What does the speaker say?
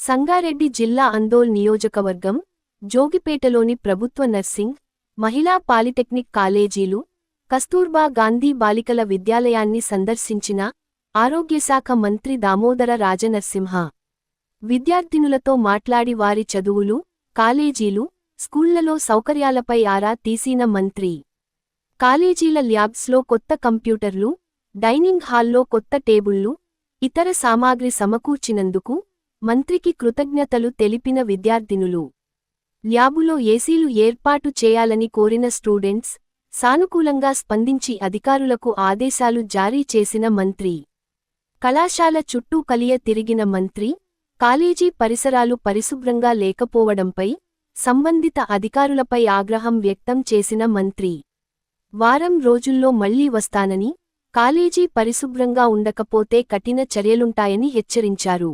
సంగారెడ్డి జిల్లా అందోల్ నియోజకవర్గం జోగిపేటలోని ప్రభుత్వ నర్సింగ్, మహిళా పాలిటెక్నిక్ కాలేజీలు, కస్తూర్బా గాంధీ బాలికల విద్యాలయాన్ని సందర్శించిన ఆరోగ్యశాఖ మంత్రి దామోదర రాజనరసింహ విద్యార్థినులతో మాట్లాడి వారి చదువులు, కాలేజీలు, స్కూళ్లలో సౌకర్యాలపై ఆరా తీసిన మంత్రి కాలేజీల ల్యాబ్స్లో కొత్త కంప్యూటర్లు, డైనింగ్ హాల్లో కొత్త టేబుళ్లు, ఇతర సామాగ్రి సమకూర్చినందుకు మంత్రికి కృతజ్ఞతలు తెలిపిన విద్యార్థినులు ల్యాబులో ఏసీలు ఏర్పాటు చేయాలని కోరిన స్టూడెంట్స్ సానుకూలంగా స్పందించి అధికారులకు ఆదేశాలు జారీ చేసిన మంత్రి కళాశాల చుట్టూ కలియ తిరిగిన మంత్రి కాలేజీ పరిసరాలు పరిశుభ్రంగా లేకపోవడంపై సంబంధిత అధికారులపై ఆగ్రహం వ్యక్తం చేసిన మంత్రి వారం రోజుల్లో మళ్లీ వస్తానని, కాలేజీ పరిశుభ్రంగా ఉండకపోతే కఠిన చర్యలుంటాయని హెచ్చరించారు.